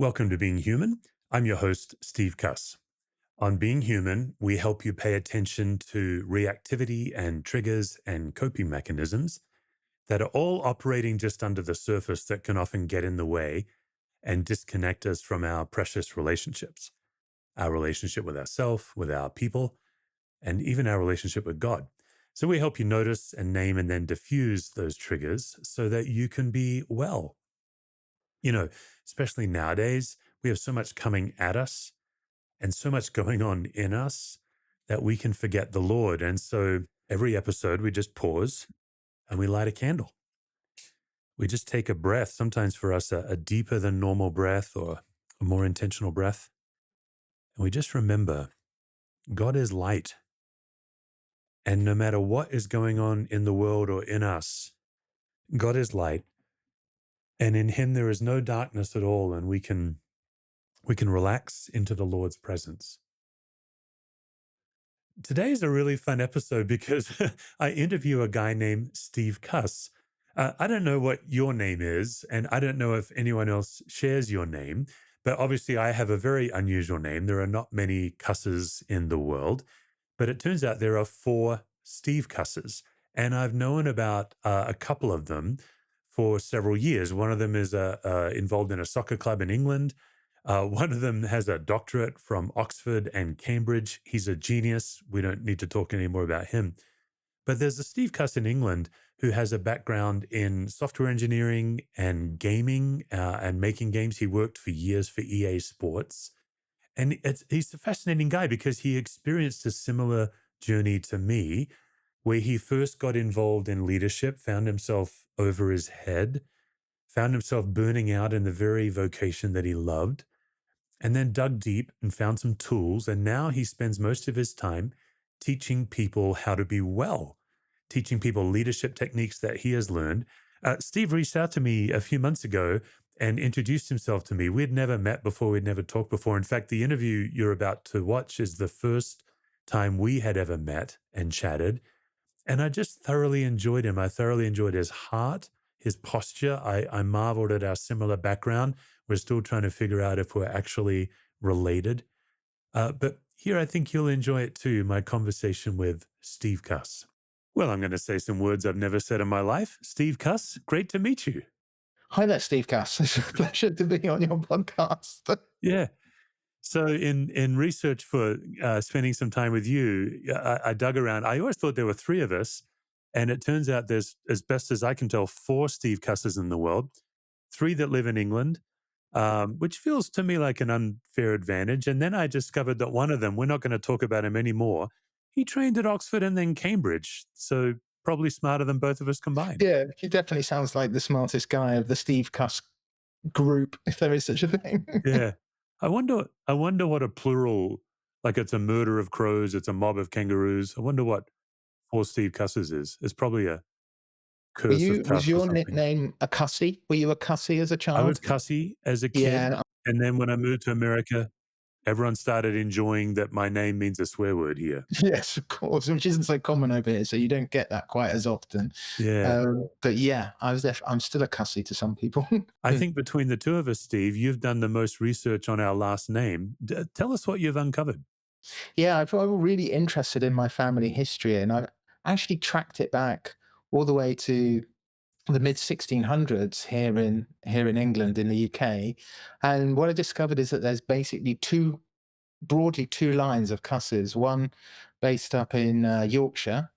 Welcome to Being Human. I'm your host, Steve Cuss. On Being Human, we help you pay attention to reactivity and triggers and coping mechanisms that are all operating just under the surface that can often get in the way and disconnect us from our precious relationships, our relationship with ourselves, with our people, and even our relationship with God. So we help you notice and name and then diffuse those triggers so that you can be well. You know, especially nowadays, we have so much coming at us and so much going on in us that we can forget the Lord. And so every episode, we just pause and we light a candle. We just take a breath, sometimes for us, a deeper than normal breath or a more intentional breath. And we just remember God is light. And no matter what is going on in the world or in us, God is light. And in him, there is no darkness at all. And we can relax into the Lord's presence. Today is a really fun episode because I interview a guy named Steve Cuss. I don't know what your name is, and I don't know if anyone else shares your name, but obviously I have a very unusual name. There are not many Cusses in the world, but it turns out there are four Steve Cusses, and I've known about a couple of them for several years. One of them is involved in a soccer club in England. One of them has a doctorate from Oxford and Cambridge. He's a genius. We don't need to talk anymore about him. But there's a Steve Cuss in England who has a background in software engineering and gaming and making games. He worked for years for EA Sports. And he's a fascinating guy because he experienced a similar journey to me, where he first got involved in leadership, found himself over his head, found himself burning out in the very vocation that he loved, and then dug deep and found some tools. And now he spends most of his time teaching people how to be well, teaching people leadership techniques that he has learned. Steve reached out to me a few months ago and introduced himself to me. We'd never met before. We'd never talked before. In fact, the interview you're about to watch is the first time we had ever met and chatted. And I just thoroughly enjoyed him. I thoroughly enjoyed his heart, his posture. I marveled at our similar background. We're still trying to figure out if we're actually related. But here I think you'll enjoy it too, my conversation with Steve Cuss. Well, I'm going to say some words I've never said in my life. Steve Cuss, great to meet you. Hi there, Steve Cuss. It's a pleasure to be on your podcast. Yeah. So in research for spending some time with you, I dug around. I always thought there were three of us, and it turns out there's, as best as I can tell, four Steve Cusses in the world, three that live in England, which feels to me like an unfair advantage. And then I discovered that one of them, we're not going to talk about him anymore. He trained at Oxford and then Cambridge, so probably smarter than both of us combined. Yeah, he definitely sounds like the smartest guy of the Steve Cuss group, if there is such a thing. Yeah. I wonder what a plural, like it's a murder of crows, it's a mob of kangaroos. I wonder what four Steve Cusses is. It's probably a curse of Was Cuss or your something. nickname a Cussy? Were you a Cussy as a I was child? Cussy as a kid, Yeah, and then when I moved to America, everyone started enjoying that my name means a swear word here. yes, of course, which isn't so common over here, so you don't get that quite as often. Yeah. But yeah, I'm still a Cussy to some people. I think between the two of us, Steve, you've done the most research on our last name. Tell us what you've uncovered. Yeah, I'm really interested in my family history, and I've actually tracked it back all the way to the mid 1600s here in England in the UK. And what I discovered is that there's basically broadly two lines of cusses, one based up in Yorkshire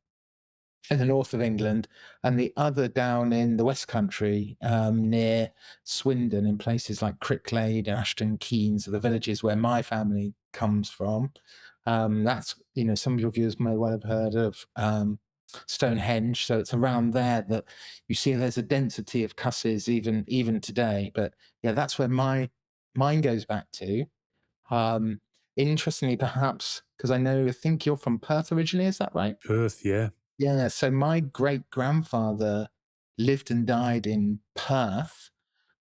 in the north of England, and the other down in the West Country near Swindon, in places like Cricklade and Ashton Keynes, are the villages where my family comes from. That's, some of your viewers may well have heard of Stonehenge. So it's around there that you see there's a density of cusses even today. But yeah, that's where mine goes back to. Um, Interestingly, perhaps because I think you're from Perth originally, is that right? Perth, yeah. Yeah. So my great grandfather lived and died in Perth,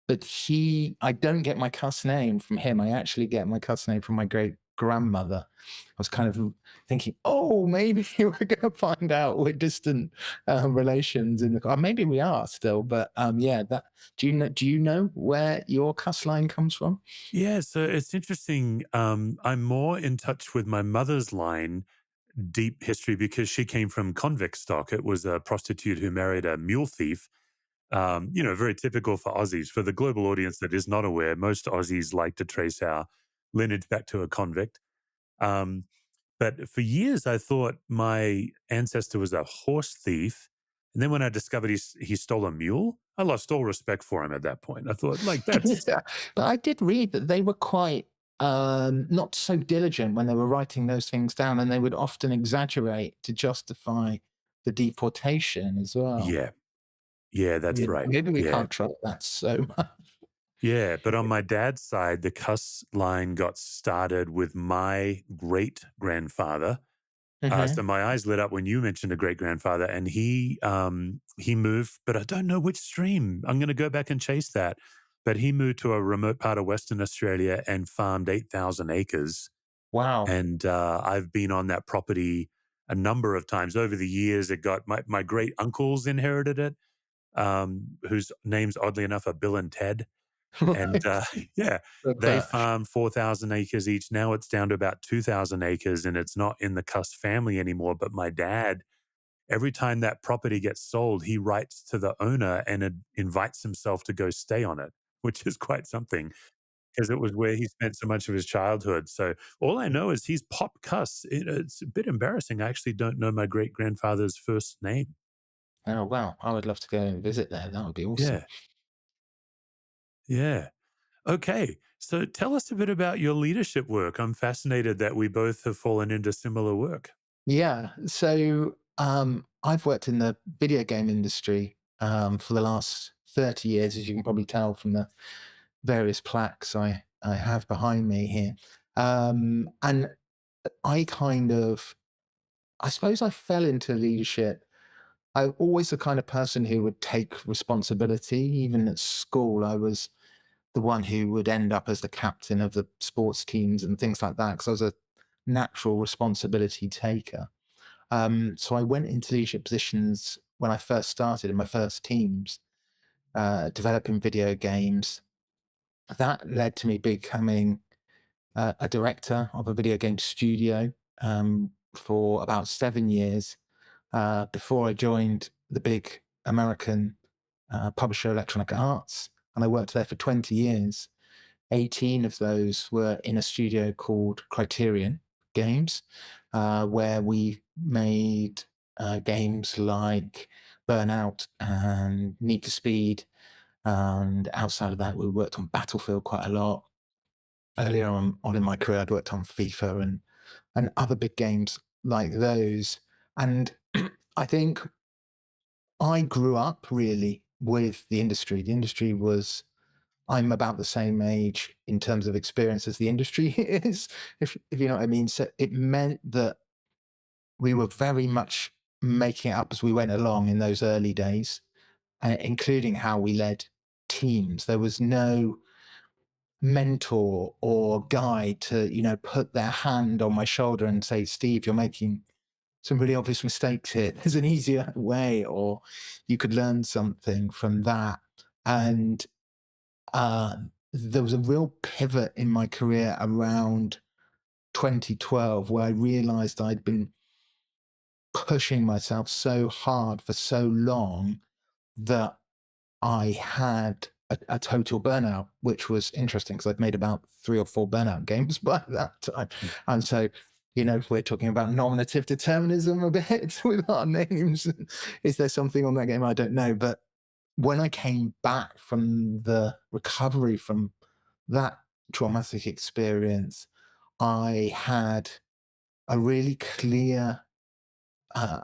but I don't get my cuss name from him. I actually get my cuss name from my great grandmother. I was kind of thinking, oh, maybe we're going to find out we're distant relations in the, or maybe we are still. But yeah, that do you know where your cuss line comes from? Yeah, so it's interesting. I'm more in touch with my mother's line, deep history, because she came from convict stock. It was a prostitute who married a mule thief. Very typical for Aussies. For the global audience that is not aware, most Aussies like to trace our lineage back to a convict. Um, but for years, I thought my ancestor was a horse thief. And then when I discovered he stole a mule, I lost all respect for him at that point. I thought, like, that's, Yeah. But I did read that they were quite not so diligent when they were writing those things down, and they would often exaggerate to justify the deportation as well. yeah, yeah, that's Yeah, right. maybe we Yeah. can't trust that so much. Yeah. But on my dad's side, the cuss line got started with my great grandfather. So Mhm. my eyes lit up when you mentioned a great grandfather, and he moved, but I don't know which stream. I'm going to go back and chase that. But he moved to a remote part of Western Australia and farmed 8,000 acres. Wow. And I've been on that property a number of times over the years. It got my great uncles inherited it, whose names, oddly enough, are Bill and Ted. And Right. yeah, The they birch. farm 4,000 acres each. Now it's down to about 2,000 acres, and it's not in the Cuss family anymore. But my dad, every time that property gets sold, he writes to the owner and invites himself to go stay on it, which is quite something because it was where he spent so much of his childhood. So all I know is he's Pop Cuss. It's a bit embarrassing. I actually don't know my great grandfather's first name. Oh, wow. I would love to go and visit there. That would be awesome. Yeah. Yeah. Okay. So tell us a bit about your leadership work. I'm fascinated that we both have fallen into similar work. Yeah. So I've worked in the video game industry for the last 30 years, as you can probably tell from the various plaques I have behind me here. And I kind of, I suppose I fell into leadership. I'm always the kind of person who would take responsibility. Even at school, I was the one who would end up as the captain of the sports teams and things like that because I was a natural responsibility taker. So I went into leadership positions when I first started in my first teams, developing video games. That led to me becoming a director of a video game studio for about 7 years before I joined the big American publisher Electronic Arts. And I worked there for 20 years. 18 of those were in a studio called Criterion Games, where we made games like Burnout and Need for Speed. And outside of that, we worked on Battlefield quite a lot. Earlier on in my career, I'd worked on FIFA and other big games like those. And I think I grew up really with the industry. The industry was I'm about the same age in terms of experience as the industry is, if you know what I mean. So it meant that we were very much making it up as we went along in those early days, including how we led teams. There was no mentor or guide to, put their hand on my shoulder and say, Steve, you're making some really obvious mistakes here. There's an easier way, or you could learn something from that. And there was a real pivot in my career around 2012 where I realized I'd been pushing myself so hard for so long that I had a total burnout, which was interesting because I'd made about 3 or 4 burnout games by that time. Mm. And so, we're talking about nominative determinism a bit with our names. Is there something on that game? I don't know. But when I came back from the recovery from that traumatic experience, I had a really clear uh,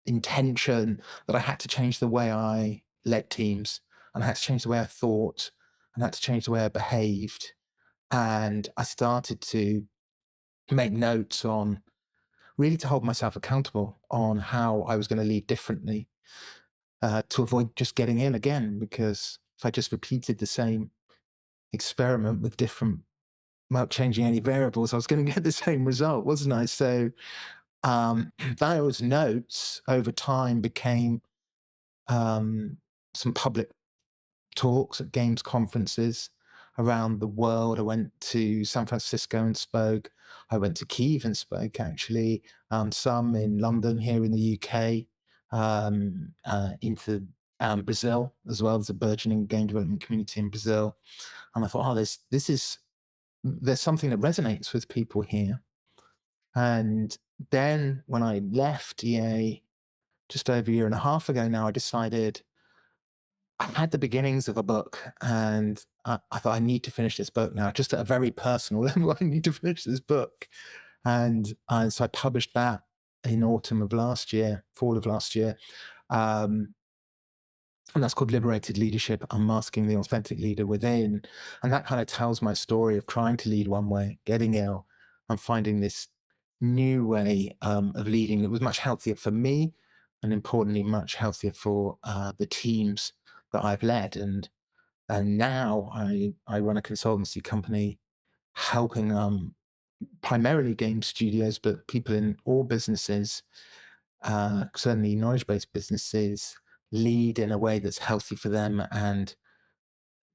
intention that I had to change the way I led teams, and I had to change the way I thought, and I had to change the way I behaved. And I started to make notes on really to hold myself accountable on how I was going to lead differently to avoid just getting ill again. Because if I just repeated the same experiment with different without changing any variables, I was going to get the same result, wasn't I? So those notes over time became um, some public talks at games conferences around the world. I went to San Francisco and spoke. I went to Kiev and spoke, actually, some in London, here in the UK, into Brazil as well. There's a burgeoning game development community in Brazil. And I thought, oh, there's something that resonates with people here. And then when I left EA just over a year and a half ago now, I decided I had the beginnings of a book, and I thought I need to finish this book now, just at a very personal level. I need to finish this book, and so I published that in autumn of last year, fall of last year, um, and that's called Liberated Leadership: Unmasking the Authentic Leader Within. And that kind of tells my story of trying to lead one way, getting ill, and finding this new way of leading that was much healthier for me, and importantly, much healthier for the teams that I've led. And now I run a consultancy company helping primarily game studios, but people in all businesses, certainly knowledge-based businesses, lead in a way that's healthy for them and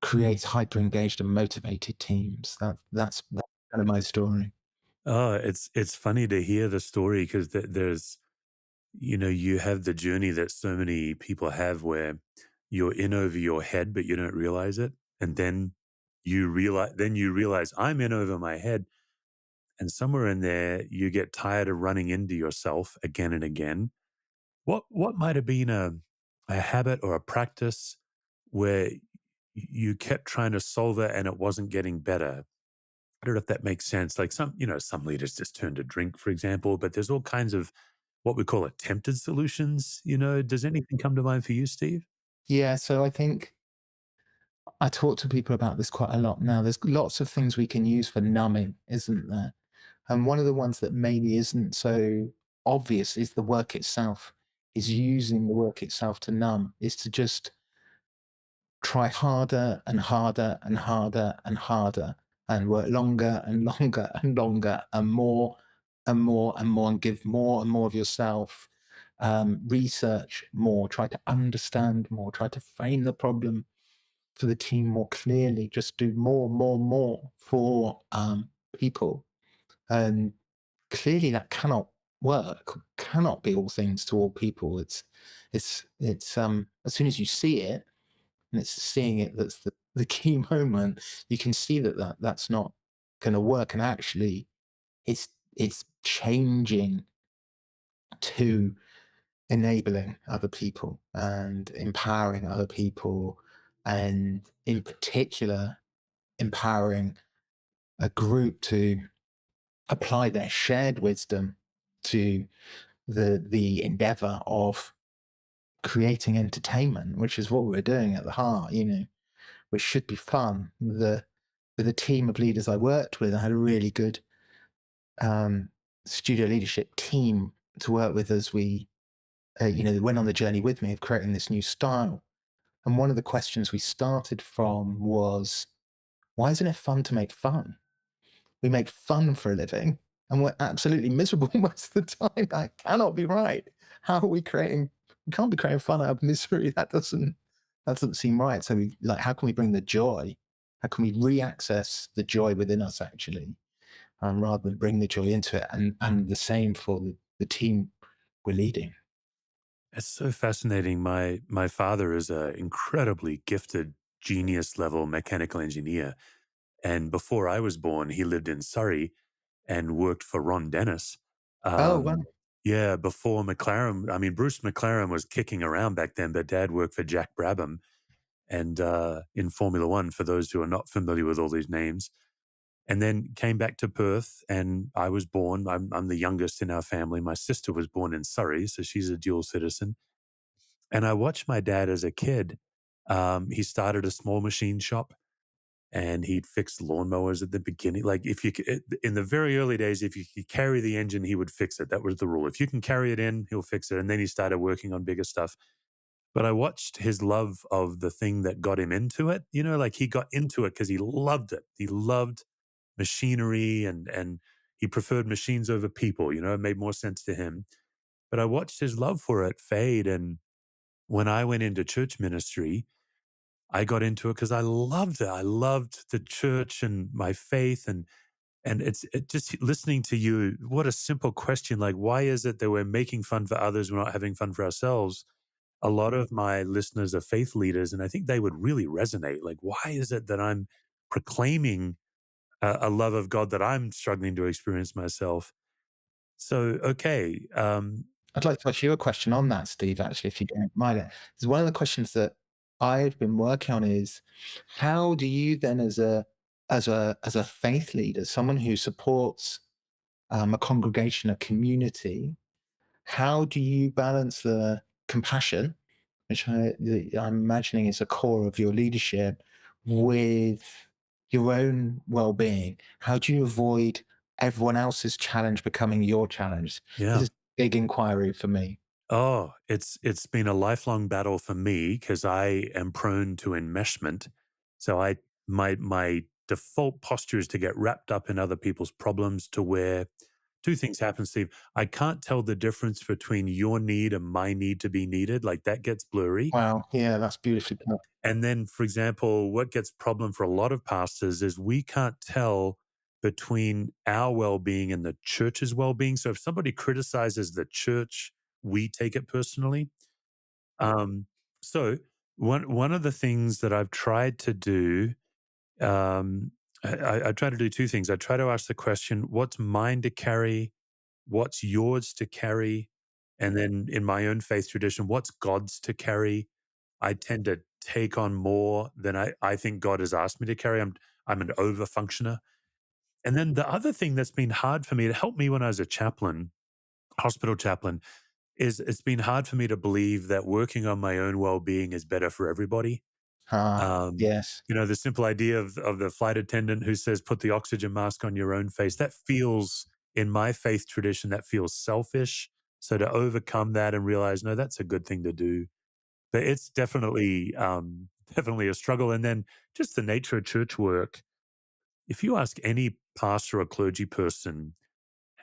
creates hyper-engaged and motivated teams. That's kind of my story. Oh, it's funny to hear the story because there's, you have the journey that so many people have where you're in over your head, but you don't realize it. And then you realize I'm in over my head. And somewhere in there, you get tired of running into yourself again and again. What might have been a habit or a practice where you kept trying to solve it and it wasn't getting better? I don't know if that makes sense. Like some leaders just turn to drink, for example, but there's all kinds of what we call attempted solutions. Does anything come to mind for you, Steve? Yeah, so I think I talk to people about this quite a lot now. There's lots of things we can use for numbing, isn't there? And one of the ones that maybe isn't so obvious is the work itself, is using the work itself to numb, is to just try harder and harder and harder and harder and work longer and longer and longer and more and more and more and give more and more of yourself. Research more, try to understand more, try to frame the problem for the team more clearly, just do more, more, more for people. And clearly that cannot work, cannot be all things to all people. It's as soon as you see it, and it's seeing it that's the key moment, you can see that's not gonna work. And actually it's changing to enabling other people and empowering other people, and in particular empowering a group to apply their shared wisdom to the endeavor of creating entertainment, which is what we're doing at the heart, which should be fun. With a team of leaders I worked with, I had a really good um, studio leadership team to work with as we, went on the journey with me of creating this new style. And one of the questions we started from was, why isn't it fun to make fun? We make fun for a living and we're absolutely miserable most of the time. That cannot be right. How are we creating? We can't be creating fun out of misery. That doesn't seem right. So how can we bring the joy? How can we re-access the joy within us actually, rather than bring the joy into it? And the same for the team we're leading. It's so fascinating. My father is a incredibly gifted genius level mechanical engineer. And before I was born, he lived in Surrey and worked for Ron Dennis. Oh wow. Yeah, before McLaren. I mean, Bruce McLaren was kicking around back then, but Dad worked for Jack Brabham and in Formula One. For those who are not familiar with all these names, and then came back to Perth, and I was born. I'm the youngest in our family. My sister was born in Surrey, so she's a dual citizen. And I watched my dad as a kid. He started a small machine shop and he'd fix lawnmowers at the beginning. Like in the very early days, if you could carry the engine, he would fix it. That was the rule. If you can carry it in, he'll fix it. And then he started working on bigger stuff. But I watched his love of the thing that got him into it. Like he got into it because he loved it. He loved machinery, and he preferred machines over people. It made more sense to him. But I watched his love for it fade. And when I went into church ministry, I got into it because I loved it. I loved the church and my faith, and it just listening to you. What a simple question! Like, why is it that we're making fun for others, we're not having fun for ourselves? A lot of my listeners are faith leaders, and I think they would really resonate. Like, why is it that I'm proclaiming a love of God that I'm struggling to experience myself? So, okay, I'd like to ask you a question on that, Steve, actually, if you don't mind it. Because one of the questions that I've been working on is how do you then as a faith leader, someone who supports a congregation, a community, how do you balance the compassion, which I'm imagining is a core of your leadership, with your own well-being? How do you avoid everyone else's challenge becoming your challenge? This yeah. is a big inquiry for me. Oh, it's been a lifelong battle for me because I am prone to enmeshment. So my default posture is to get wrapped up in other people's problems, to where two things happen, Steve. I can't tell the difference between your need and my need to be needed. Like, that gets blurry. Wow, yeah, that's beautifully put. And then, for example, what gets problem for a lot of pastors is we can't tell between our well-being and the church's well-being. So if somebody criticizes the church, we take it personally. Um, so one of the things that I've tried to do, I try to do two things. I try to ask the question, what's mine to carry? What's yours to carry? And then in my own faith tradition, what's God's to carry? I tend to take on more than I think God has asked me to carry. I'm an over functioner. And then the other thing that's been hard for me, it helped me when I was a chaplain, hospital chaplain, is it's been hard for me to believe that working on my own well-being is better for everybody. Ah, Um, yes. the simple idea of the flight attendant who says, "Put the oxygen mask on your own face," that feels, in my faith tradition, that feels selfish. So to overcome that and realize, no, that's a good thing to do. But it's definitely, definitely a struggle. And then just the nature of church work. If you ask any pastor or clergy person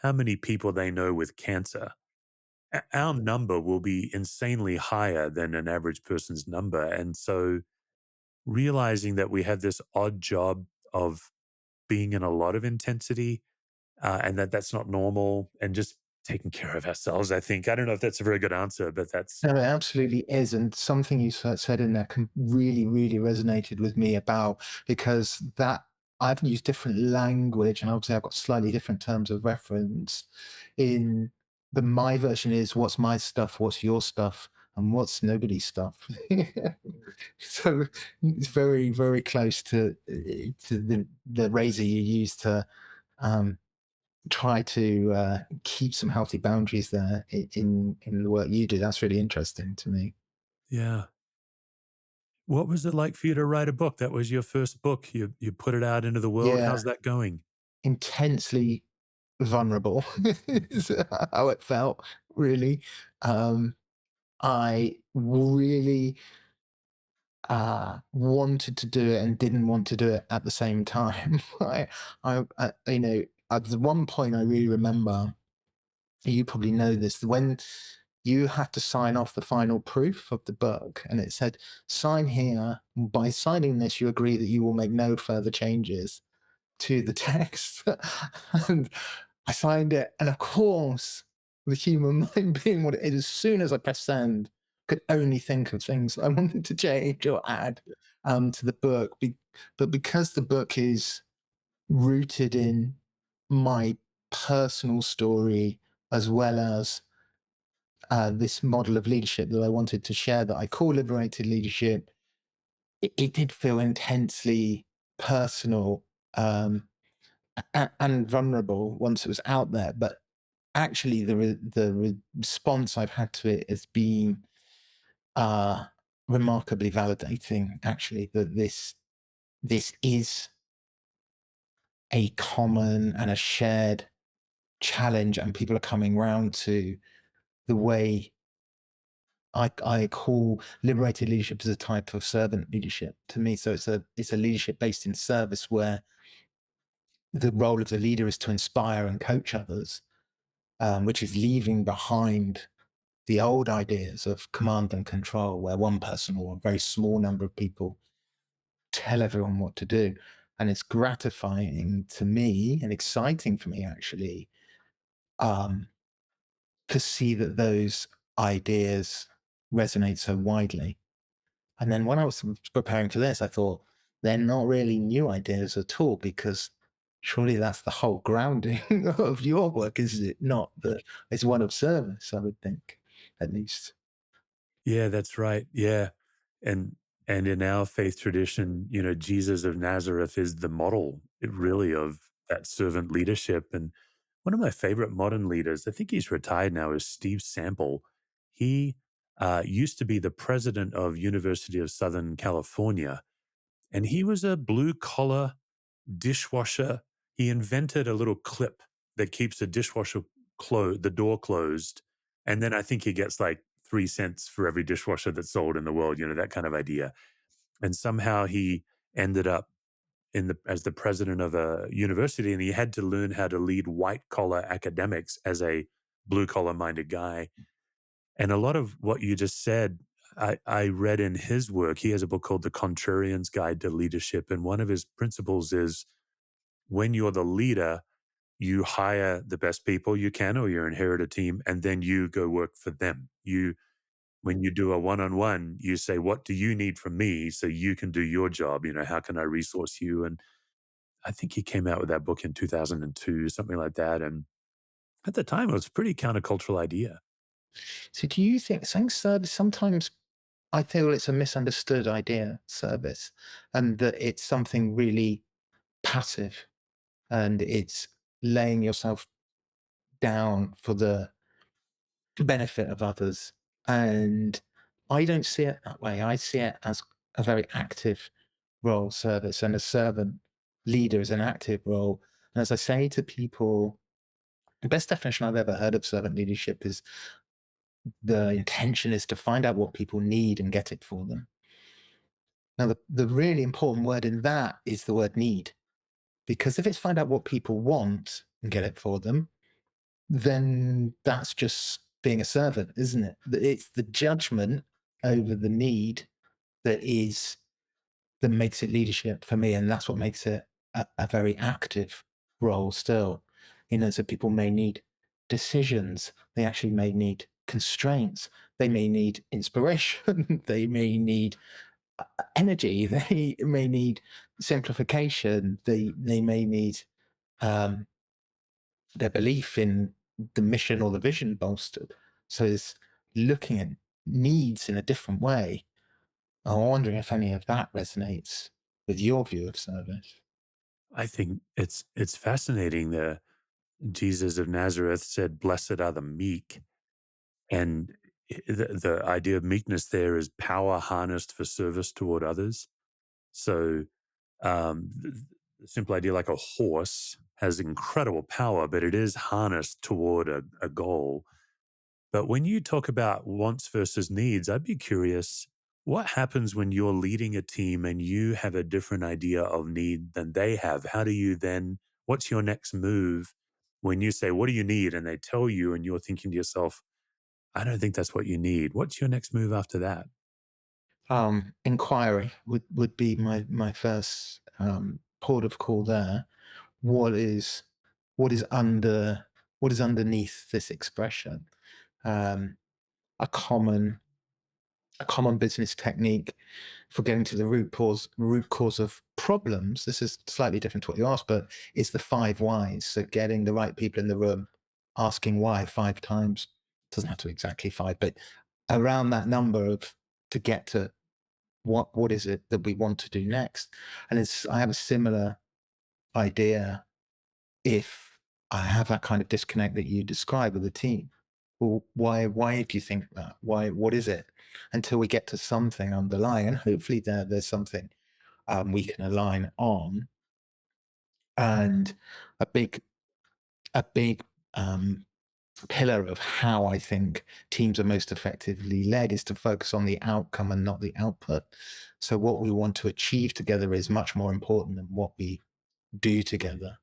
how many people they know with cancer, our number will be insanely higher than an average person's number. And so realizing that we have this odd job of being in a lot of intensity, and that's not normal, and just taking care of ourselves, I think. I don't know if that's a very good answer, but that's, No, it absolutely is. And something you said in there really, really resonated with me about because that I've used different language and obviously I've got slightly different terms of reference. In the my version is what's my stuff, what's your stuff, and what's nobody's stuff. So it's very, very close to the razor you use to um, try to keep some healthy boundaries there in the work you do. That's really interesting to me. yeah. What was it like for you to write a book? That was your first book. You put it out into the world. Yeah, How's that going? intensely vulnerable is how it felt. Really, I really wanted to do it and didn't want to do it at the same time. At the one point I really remember, you probably know this, when you have to sign off the final proof of the book and it said, sign here. By signing this, you agree that you will make no further changes to the text. And I signed it. And of course, the human mind being what it is, as soon as I pressed send, could only think of things I wanted to change or add to the book. But because the book is rooted in my personal story as well as this model of leadership that I wanted to share that I call liberated leadership, it did feel intensely personal and vulnerable once it was out there. But actually, the response I've had to it has been uh, remarkably validating. Actually, that this is a common and a shared challenge, and people are coming round to the way I call liberated leadership as a type of servant leadership to me. So it's a leadership based in service where the role of the leader is to inspire and coach others, which is leaving behind the old ideas of command and control, where one person or a very small number of people tell everyone what to do. And it's gratifying to me and exciting for me, actually, um, to see that those ideas resonate so widely. And then when I was preparing for this, I thought they're not really new ideas at all, because surely that's the whole grounding of your work, is it not? That it's one of service, I would think, at least. Yeah, that's right. Yeah. And in our faith tradition, Jesus of Nazareth is the model really of that servant leadership. And one of my favorite modern leaders, I think he's retired now, is Steve Sample. He used to be the president of University of Southern California, and he was a blue collar dishwasher. He invented a little clip that keeps the dishwasher the door closed. And then I think he gets like 3 cents for every dishwasher that's sold in the world, that kind of idea. And somehow he ended up as the president of a university, and he had to learn how to lead white collar academics as a blue collar minded guy. And a lot of what you just said, I read in his work. He has a book called The Contrarian's Guide to Leadership. And one of his principles is when you're the leader, you hire the best people you can, or you inherit a team, and then you go work for them. When you do a one-on-one, you say, "What do you need from me so you can do your job? How can I resource you?" And I think he came out with that book in 2002, something like that. And at the time, it was a pretty countercultural idea. So do you think saying service, sometimes I feel it's a misunderstood idea, service, and that it's something really passive, and it's laying yourself down for the benefit of others. And I don't see it that way. I see it as a very active role, service, and a servant leader is an active role. And as I say to people, the best definition I've ever heard of servant leadership is the intention is to find out what people need and get it for them. Now, the really important word in that is the word need, because if it's find out what people want and get it for them, then that's just being a servant, isn't it? It's the judgment over the need that is that makes it leadership for me, and that's what makes it a very active role still. So people may need decisions, they actually may need constraints, they may need inspiration, they may need energy, they may need simplification, they may need um, their belief in the mission or the vision bolstered. So it's looking at needs in a different way. I'm wondering if any of that resonates with your view of service. I think it's fascinating. The Jesus of Nazareth said, "Blessed are the meek." And the idea of meekness there is power harnessed for service toward others. So, the simple idea, like a horse has incredible power, but it is harnessed toward a goal. But when you talk about wants versus needs, I'd be curious, what happens when you're leading a team and you have a different idea of need than they have? How do you then, what's your next move when you say, "What do you need?" And they tell you, and you're thinking to yourself, "I don't think that's what you need." What's your next move after that? Inquiry would be my first port of call there. What is what is under what is underneath this expression? Um, a common a common business technique for getting to the root cause of problems. This is slightly different to what you asked, but it's the 5 whys. So getting the right people in the room, asking why 5 times. Doesn't have to be exactly 5, but around that number of to get to what is it that we want to do next. And it's I have a similar idea if I have that kind of disconnect that you describe with the team. Well, why do you think that? Why what is it? Until we get to something underlying, and hopefully there's something we can align on. And a big a big pillar of how I think teams are most effectively led is to focus on the outcome and not the output. So what we want to achieve together is much more important than what we do together.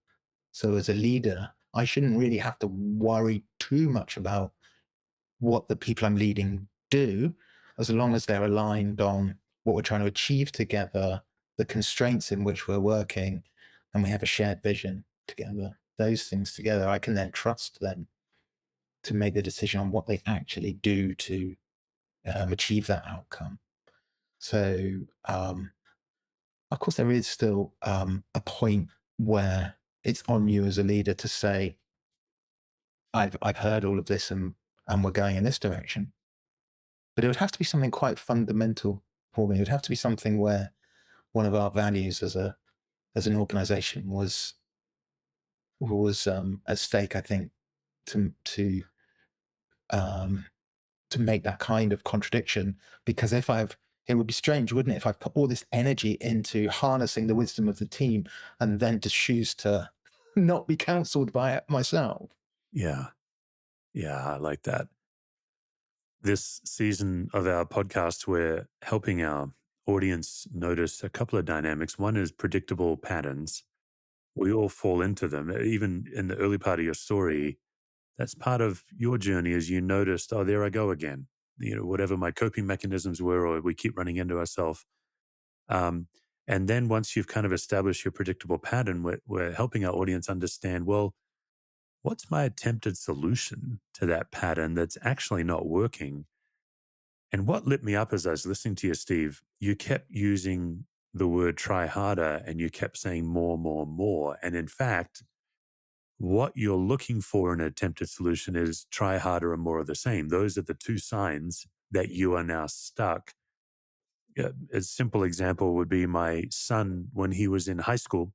So as a leader, I shouldn't really have to worry too much about what the people I'm leading do, as long as they're aligned on what we're trying to achieve together, the constraints in which we're working, and we have a shared vision together. Those things together, I can then trust them to make the decision on what they actually do to achieve that outcome. So, of course, there is still a point where it's on you as a leader to say, I've heard all of this and we're going in this direction. But it would have to be something quite fundamental for me. It would have to be something where one of our values as an organization was at stake, I think, to to um, to make that kind of contradiction. Because it would be strange, wouldn't it, if I put all this energy into harnessing the wisdom of the team and then to choose to not be counseled by it myself. Yeah. Yeah. I like that. This season of our podcast, we're helping our audience notice a couple of dynamics. One is predictable patterns. We all fall into them. Even in the early part of your story, that's part of your journey as you noticed, oh, there I go again. Whatever my coping mechanisms were, or we keep running into ourselves. Um, and then once you've kind of established your predictable pattern, we're helping our audience understand, well, what's my attempted solution to that pattern that's actually not working? And what lit me up as I was listening to you, Steve, you kept using the word try harder and you kept saying more, more, more. And in fact, what you're looking for in an attempted solution is try harder and more of the same. Those are the two signs that you are now stuck. A simple example would be my son when he was in high school,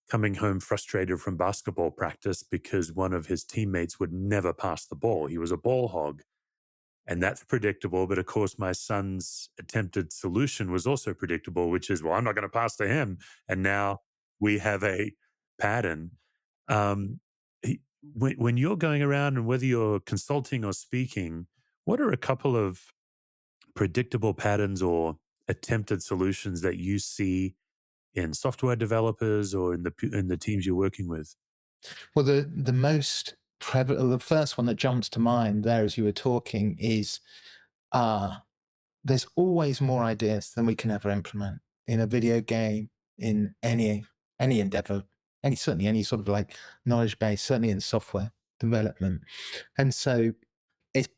coming home frustrated from basketball practice because one of his teammates would never pass the ball. He was a ball hog. And that's predictable. But of course, my son's attempted solution was also predictable, which is, well, I'm not going to pass to him. And now we have a pattern. Um, when you're going around and whether you're consulting or speaking, what are a couple of predictable patterns or attempted solutions that you see in software developers or in the teams you're working with? Well, the most prevalent, the first one that jumps to mind there as you were talking is uh, there's always more ideas than we can ever implement in a video game, in any endeavor, certainly any sort of like knowledge base, certainly in software development. And so it's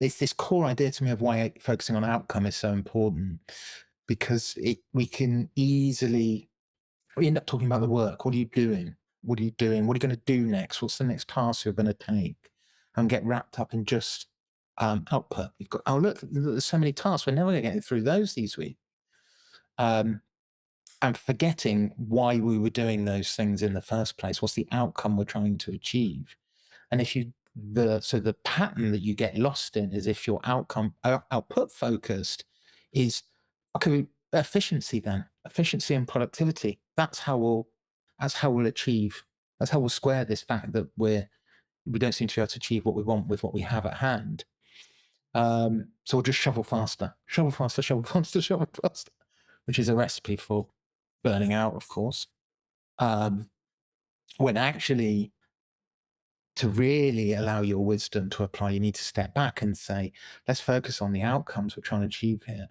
it's this core idea to me of why focusing on outcome is so important, because we can easily we end up talking about the work. What are you doing? What are you doing? What are you going to do next? What's the next task you're going to take? And get wrapped up in just output. You've got, oh, look, there's so many tasks. We're never going to get through those these weeks. Um, and forgetting why we were doing those things in the first place. What's the outcome we're trying to achieve? And if you, the pattern that you get lost in is if your output focused is, okay, efficiency then, efficiency and productivity. That's how we'll achieve, that's how we'll square this fact that we don't seem to be able to achieve what we want with what we have at hand. So we'll just shovel faster, shovel faster, shovel faster, shovel faster, which is a recipe for burning out, of course. Um, when actually, to really allow your wisdom to apply, you need to step back and say, let's focus on the outcomes we're trying to achieve here.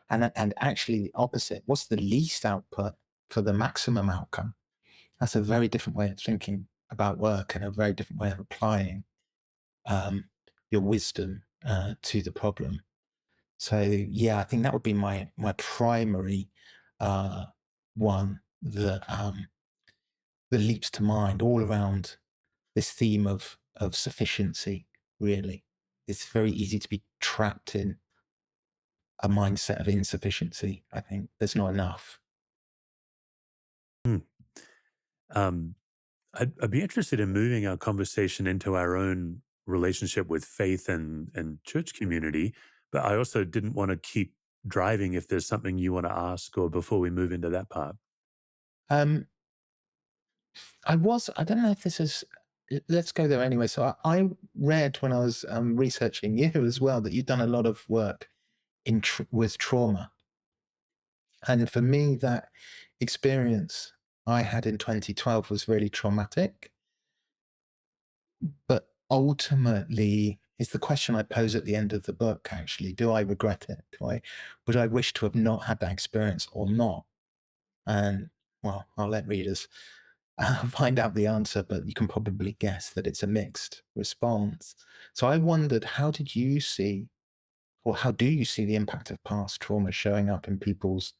And actually the opposite, what's the least output for the maximum outcome? That's a very different way of thinking about work and a very different way of applying um, your wisdom to the problem. So yeah, I think that would be my primary uh, one that leaps to mind all around this theme of sufficiency. Really, it's very easy to be trapped in a mindset of insufficiency. I think there's not enough. Hmm. Um, I'd be interested in moving our conversation into our own relationship with faith and church community, but I also didn't want to keep driving if there's something you want to ask or before we move into that part. Um, I don't know if this is. Let's go there anyway. So I read when I was researching you as well that you've done a lot of work with trauma, and for me that experience I had in 2012 was really traumatic. But ultimately, it's the question I pose at the end of the book, actually. Do I regret it? Would I wish to have not had that experience or not? And well, I'll let readers find out the answer, but you can probably guess that it's a mixed response. So I wondered, how did you see, or how do you see the impact of past trauma showing up in people's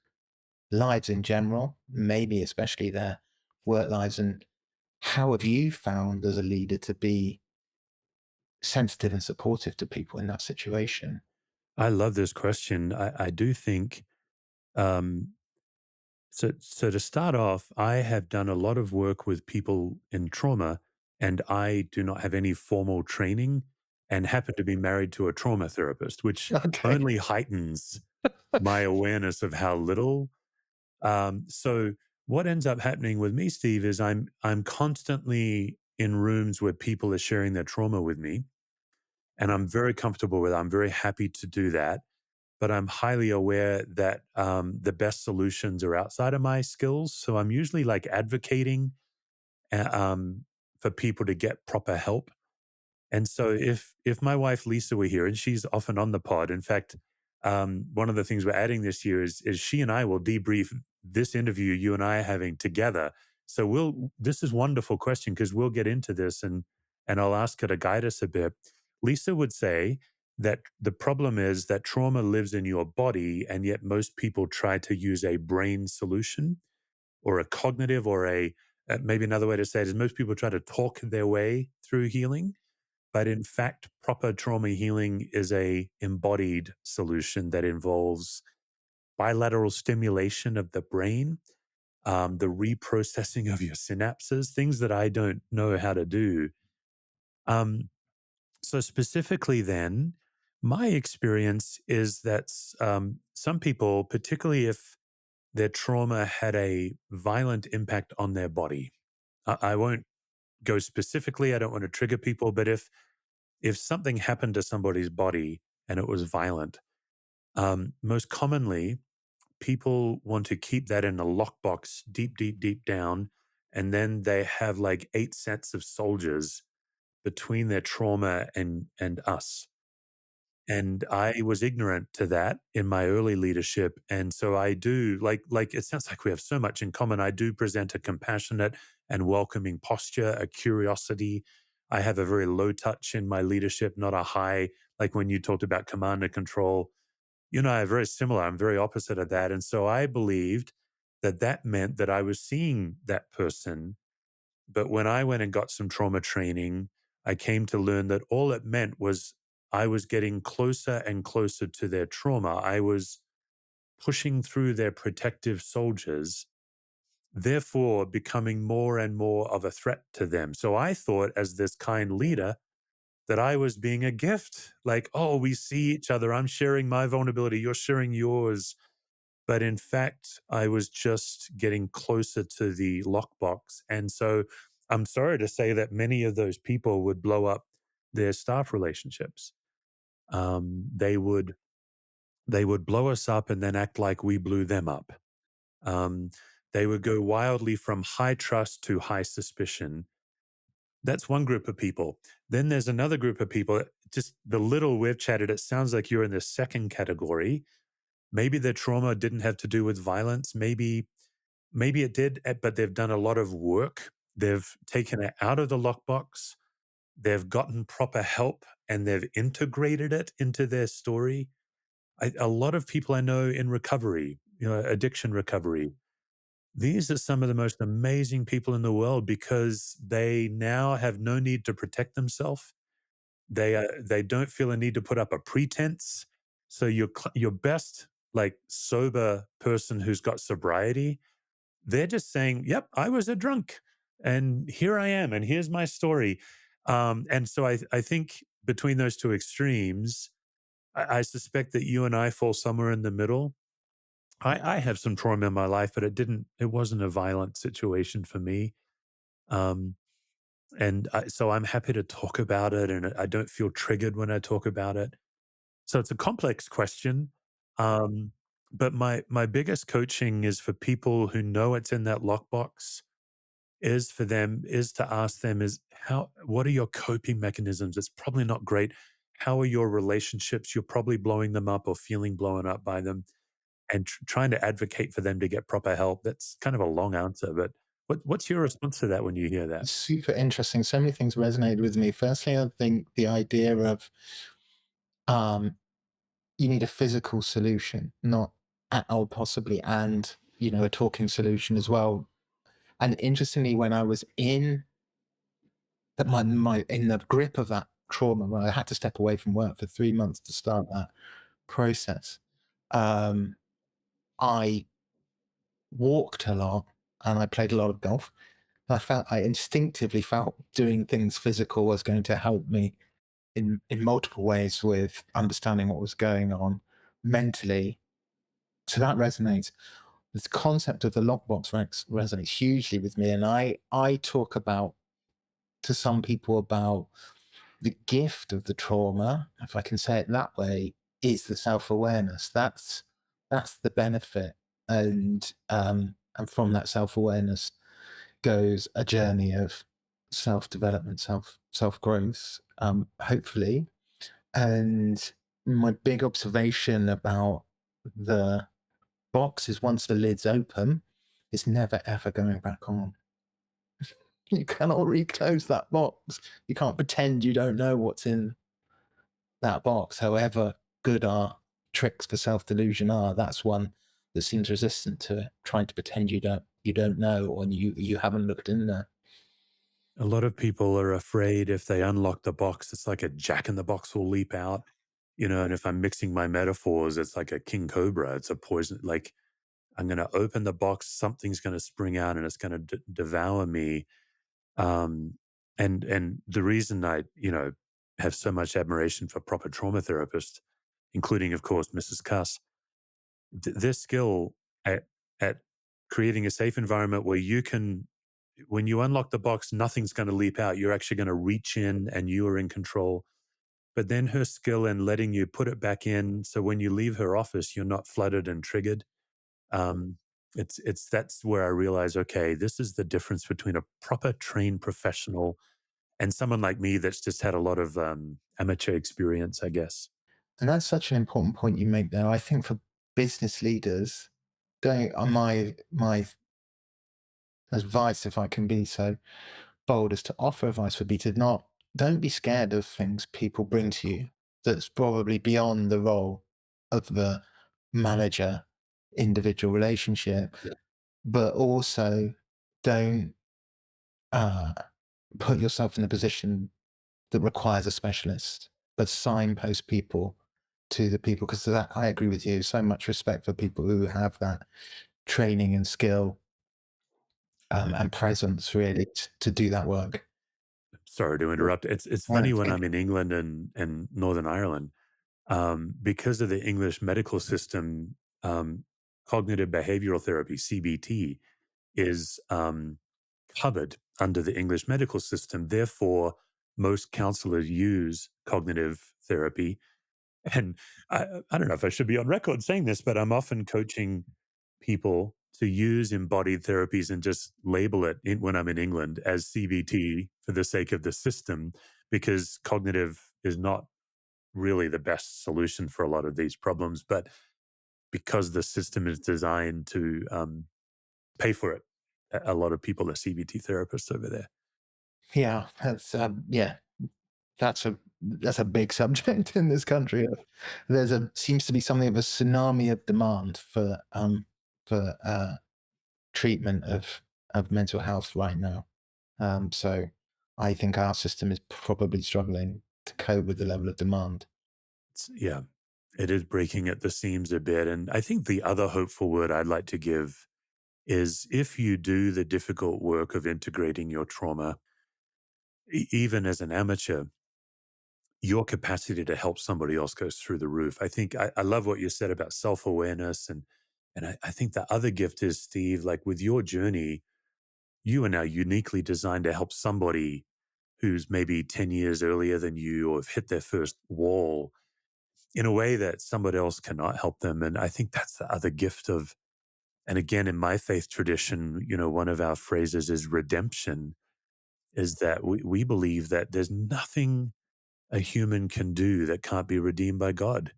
lives in general, maybe especially their work lives? And how have you found as a leader to be sensitive and supportive to people in that situation? I love this question. I do think um, so. To start off, I have done a lot of work with people in trauma, and I do not have any formal training, and happen to be married to a trauma therapist, which Okay. only heightens my awareness of how little. So what ends up happening with me, Steve, is I'm constantly in rooms where people are sharing their trauma with me, and I'm very comfortable with it. I'm very happy to do that. But I'm highly aware that the best solutions are outside of my skills. So I'm usually like advocating uh, um, for people to get proper help. And so if my wife Lisa were here, and she's often on the pod, in fact, one of the things we're adding this year is she and I will debrief this interview you and I are having together. So this is a wonderful question because we'll get into this and I'll ask her to guide us a bit. Lisa would say that the problem is that trauma lives in your body, and yet most people try to use a brain solution or a cognitive or a maybe another way to say it is most people try to talk their way through healing, but in fact, proper trauma healing is a embodied solution that involves bilateral stimulation of the brain, the reprocessing of your synapses, things that I don't know how to do. Um, so specifically, then, my experience is that some people, particularly if their trauma had a violent impact on their body, I won't go specifically. I don't want to trigger people, but if something happened to somebody's body and it was violent, most commonly people want to keep that in a lockbox deep, deep, deep down. And then they have like eight sets of soldiers between their trauma and us. And I was ignorant to that in my early leadership. And so I do like it sounds like we have so much in common. I do present a compassionate and welcoming posture, a curiosity. I have a very low touch in my leadership, not a high, like when you talked about command and control. You know, I'm very similar. I'm very opposite of that. And so I believed that that meant that I was seeing that person, but when I went and got some trauma training, I came to learn that all it meant was I was getting closer and closer to their trauma. I was pushing through their protective soldiers, therefore becoming more and more of a threat to them. So I thought, as this kind leader, that I was being a gift. Like, oh, we see each other. I'm sharing my vulnerability. You're sharing yours. But in fact, I was just getting closer to the lockbox. And so I'm sorry to say that many of those people would blow up their staff relationships. They would blow us up and then act like we blew them up. Um, they would go wildly from high trust to high suspicion. That's one group of people. Then there's another group of people. Just the little we've chatted, it sounds like you're in the second category. Maybe their trauma didn't have to do with violence. Maybe it did, but they've done a lot of work. They've taken it out of the lockbox. They've gotten proper help and they've integrated it into their story. A lot of people I know in recovery, you know, addiction recovery, these are some of the most amazing people in the world because they now have no need to protect themselves. They don't feel a need to put up a pretense. So your best like sober person who's got sobriety, they're just saying, "Yep, I was a drunk, and here I am, and here's my story." And so I think between those two extremes, I suspect that you and I fall somewhere in the middle. I have some trauma in my life, but it wasn't a violent situation for me. Um, so I'm happy to talk about it, and I don't feel triggered when I talk about it. So it's a complex question. Um, But my biggest coaching is for people who know it's in that lockbox, is for them is to ask them is how what are your coping mechanisms? It's probably not great. How are your relationships? You're probably blowing them up or feeling blown up by them, and trying to advocate for them to get proper help. That's kind of a long answer, but what's your response to that when you hear that? Super interesting. So many things resonated with me. Firstly, I think the idea of um, you need a physical solution, not or possibly and a talking solution as well. And interestingly, when I was in my in the grip of that trauma, where I had to step away from work for 3 months to start that process, um, I walked a lot and I played a lot of golf. I instinctively felt doing things physical was going to help me in multiple ways with understanding what was going on mentally. So that resonates. This concept of the lockbox resonates hugely with me, and I talk about to some people about the gift of the trauma, if I can say it that way, is the self awareness. That's the benefit, and from that self awareness goes a journey of self development, self growth, hopefully. And my big observation about the box is once the lid's open, it's never ever going back on. You cannot reclose that box. You can't pretend you don't know what's in that box. However good our tricks for self delusion are, that's one that seems resistant to it. Trying to pretend you don't know, or you haven't looked in there. A lot of people are afraid if they unlock the box, it's like a jack in the box will leap out, and if I'm mixing my metaphors, it's like a king cobra. It's a poison. Like I'm going to open the box, something's going to spring out and it's going to devour me. Um, and the reason I, have so much admiration for proper trauma therapists, including, of course, Mrs. Cuss, their skill at creating a safe environment where you can, when you unlock the box, nothing's going to leap out. You're actually going to reach in and you are in control. But then her skill in letting you put it back in, so when you leave her office, you're not flooded and triggered. Um, it's that's where I realize, okay, this is the difference between a proper trained professional and someone like me that's just had a lot of amateur experience, I guess. And that's such an important point you make there. I think for business leaders, don't my advice, if I can be so bold as to offer advice, would be to not don't be scared of things people bring to you that's probably beyond the role of the manager individual relationship, but also don't uh, put yourself in a position that requires a specialist, but signpost people to the people, because that I agree with you. So much respect for people who have that training and skill, and presence really to do that work. Sorry to interrupt. It's Yeah, funny when I'm in England and Northern Ireland, because of the English medical system, cognitive behavioral therapy (CBT) is covered under the English medical system. Therefore, most counselors use cognitive therapy. And I don't know if I should be on record saying this, but I'm often coaching people to use embodied therapies and just label it when I'm in England as CBT for the sake of the system, because cognitive is not really the best solution for a lot of these problems. But because the system is designed to pay for it, a lot of people are CBT therapists over there. yeah, that's a big subject in this country. There's a seems to be something of a tsunami of demand for treatment of mental health right now. So I think our system is probably struggling to cope with the level of demand. Yeah, it is breaking at the seams a bit. And I think the other hopeful word I'd like to give is if you do the difficult work of integrating your trauma, even as an amateur, your capacity to help somebody else goes through the roof. I think I love what you said about self awareness. And I think the other gift is, Steve, like with your journey, you are now uniquely designed to help somebody who's maybe 10 years earlier than you or have hit their first wall. in a way that somebody else cannot help them. And I think that's the other gift of, and again, in my faith tradition, one of our phrases is redemption, is that we believe that there's nothing a human can do that can't be redeemed by God.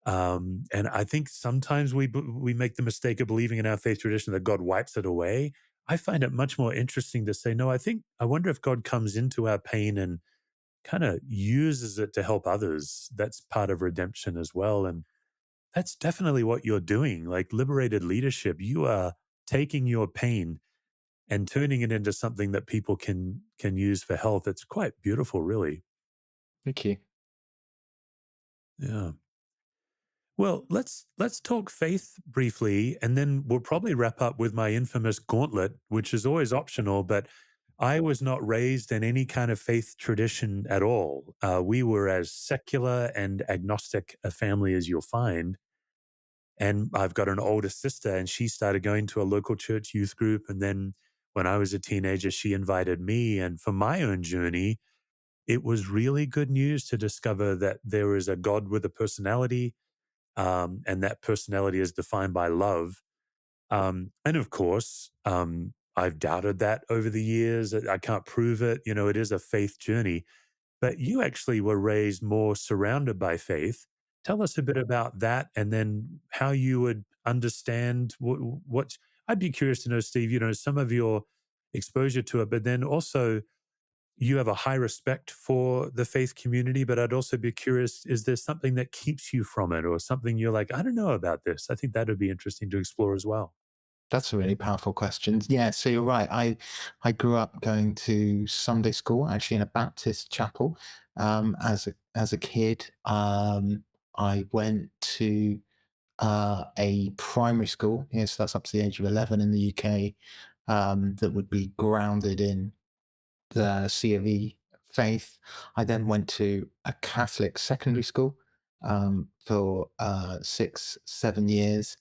And I think sometimes we make the mistake of believing in our faith tradition that God wipes it away. I find it much more interesting to say, no, I wonder if God comes into our pain and kind of uses it to help others. That's part of redemption as well. And that's definitely what you're doing. Like liberated leadership, you are taking your pain and turning it into something that people can use for health. It's quite beautiful, really. Thank you. Yeah. Well, let's talk faith briefly, and then we'll probably wrap up with my infamous gauntlet, which is always optional. But I was not raised in any kind of faith tradition at all. We were as secular and agnostic a family as you'll find. And I've got an older sister, and she started going to a local church youth group. And then when I was a teenager, she invited me. And for my own journey, it was really good news to discover that there is a God with a personality, and that personality is defined by love. And of course, I've doubted that over the years. I can't prove it. It is a faith journey. But you actually were raised more surrounded by faith. Tell us a bit about that, and then how you would understand what I'd be curious to know, Steve, some of your exposure to it, but then also you have a high respect for the faith community, but I'd also be curious, is there something that keeps you from it or something you're like, I don't know about this? I think that would be interesting to explore as well. That's a really powerful question. Yeah, so you're right. I grew up going to Sunday school, actually in a Baptist chapel. As a kid, I went to a primary school. Yes, that's up to the age of 11 in the UK. That would be grounded in the C of E faith. I then went to a Catholic secondary school for 6, 7 years,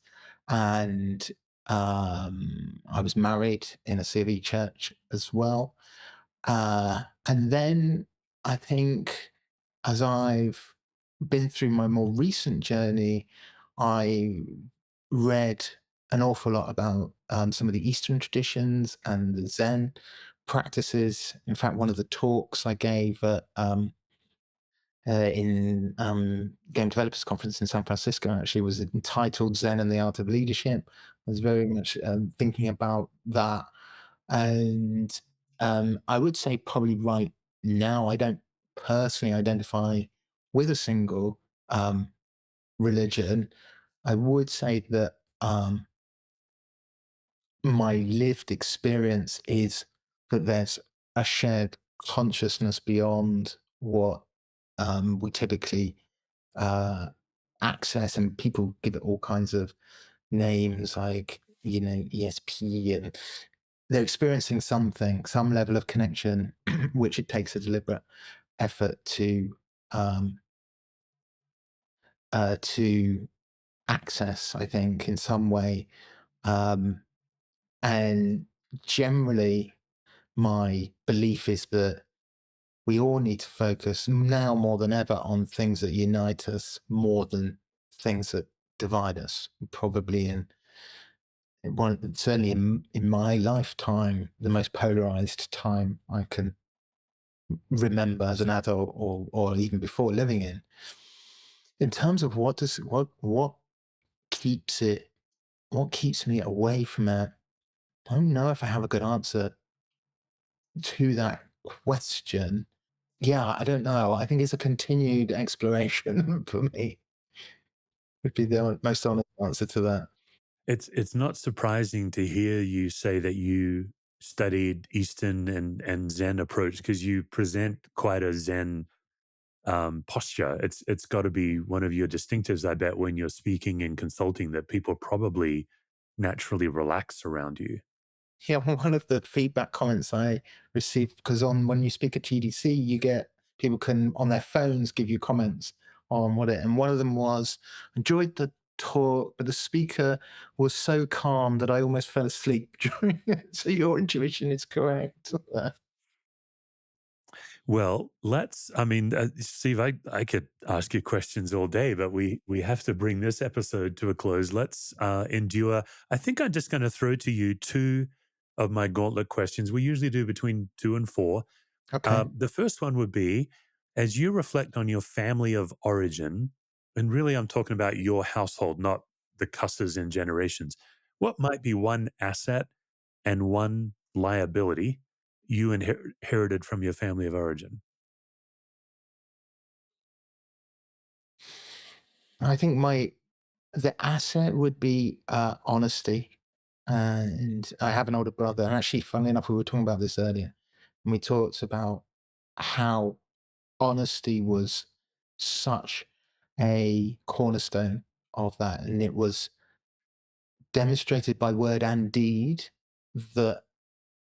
and I was married in a C of E church as well. And then I think as I've been through my more recent journey, I read an awful lot about some of the Eastern traditions and the Zen practices. In fact, one of the talks I gave at in Game Developers Conference in San Francisco actually was entitled "Zen and the Art of Leadership." I was very much thinking about that, and I would say probably right now I don't personally identify with a single religion. I would say that my lived experience is that there's a shared consciousness beyond what we typically uh, access, and people give it all kinds of names like ESP, and they're experiencing something, some level of connection, which it takes a deliberate effort um, to access, I think, in some way. Um, and generally, my belief is that we all need to focus now more than ever on things that unite us more than things that divide us. Probably certainly in my lifetime, the most polarized time I can remember as an adult, or even before living in. In terms of what keeps it, what keeps me away from it, I don't know if I have a good answer to that question. Yeah, I don't know. I think it's a continued exploration for me, would be the most honest answer to that. It's not surprising to hear you say that you studied Eastern and Zen approach because you present quite a Zen posture. It's got to be one of your distinctives, I bet, when you're speaking and consulting, that people probably naturally relax around you. Yeah, well, one of the feedback comments I received, because on when you speak at GDC, you get people can on their phones give you comments on what it, and one of them was enjoyed the talk, but the speaker was so calm that I almost fell asleep during it. So your intuition is correct. Well, I mean, Steve, I could ask you questions all day, but we have to bring this episode to a close. Let's endure. I think I'm just going to throw to you two of my gauntlet questions. We usually do between two and four. Okay. The first one would be, as you reflect on your family of origin, and really I'm talking about your household, not the cusses and generations, what might be one asset and one liability you inherited from your family of origin? I think the asset would be honesty. And I have an older brother. And actually, funnily enough, we were talking about this earlier. And we talked about how honesty was such a cornerstone of that. And it was demonstrated by word and deed that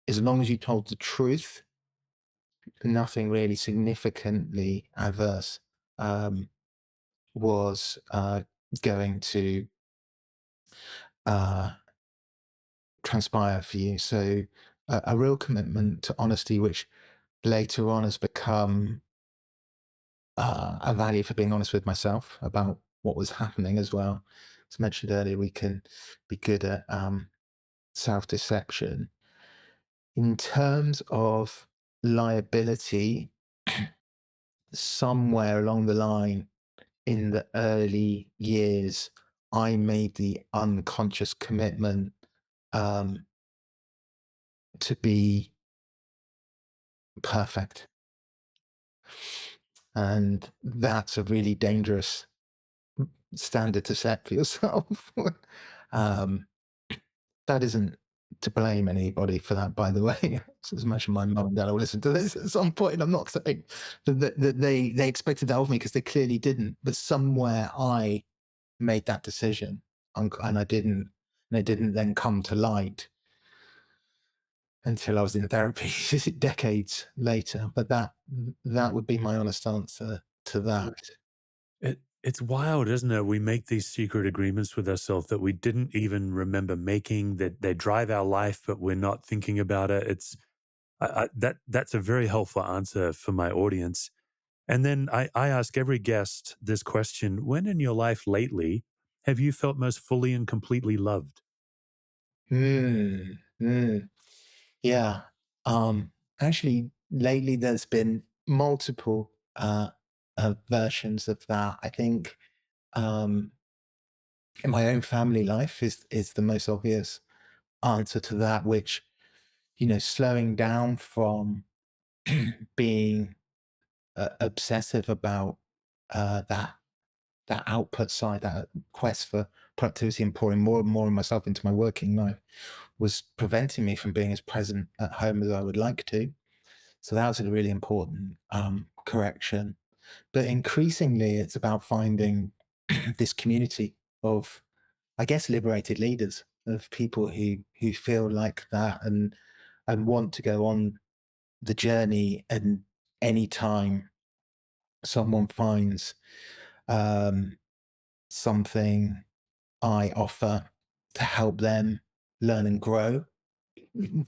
as long as you told the truth, nothing really significantly adverse um, was going to uh, transpire for you. So a real commitment to honesty, which later on has become a value for being honest with myself about what was happening as well. As mentioned earlier, we can be good at self-deception. In terms of liability, somewhere along the line in the early years, I made the unconscious commitment um, to be perfect. And that's a really dangerous standard to set for yourself. um, that isn't to blame anybody for that, by the way. As much as my mum and dad will listen to this at some point, I'm not saying that they expected that of me because they clearly didn't. But somewhere I made that decision, and I didn't, and it didn't then come to light until I was in therapy decades later. But that would be my honest answer to that. It's wild, isn't it? We make these secret agreements with ourselves that we didn't even remember making, that they drive our life, but we're not thinking about it. That's a very helpful answer for my audience. And then I ask every guest this question: when in your life lately have you felt most fully and completely loved? Mm, mm. Yeah. Actually, lately there's been multiple versions of that. I think um, in my own family life is the most obvious answer to that, which slowing down from being obsessive about that output side, that quest for productivity, and pouring more and more of myself into my working life was preventing me from being as present at home as I would like to. So that was a really important correction. But increasingly, it's about finding this community of, I guess, liberated leaders, of people who feel like that and want to go on the journey. And anytime someone finds um, something I offer to help them learn and grow,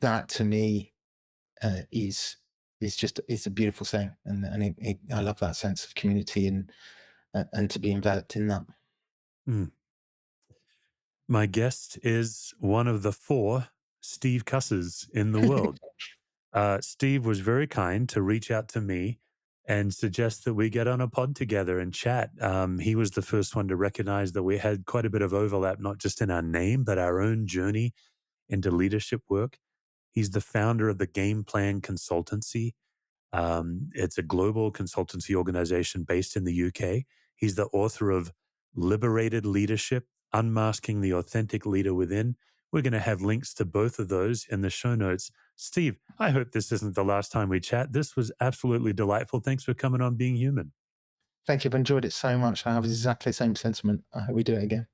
that to me is just it's a beautiful thing, and I love that sense of community and to be enveloped in that. Mm. My guest is one of the four Steve Cusses in the world. Steve was very kind to reach out to me and suggest that we get on a pod together and chat. He was the first one to recognize that we had quite a bit of overlap, not just in our name, but our own journey into leadership work. He's the founder of the GamePlan Consultancy. It's a global consultancy organization based in the UK. He's the author of Liberated Leadership, Unmasking the Authentic Leader Within. We're going to have links to both of those in the show notes. Steve, I hope this isn't the last time we chat. This was absolutely delightful. Thanks for coming on Being Human. Thank you. I've enjoyed it so much. I have exactly the same sentiment. I hope we do it again.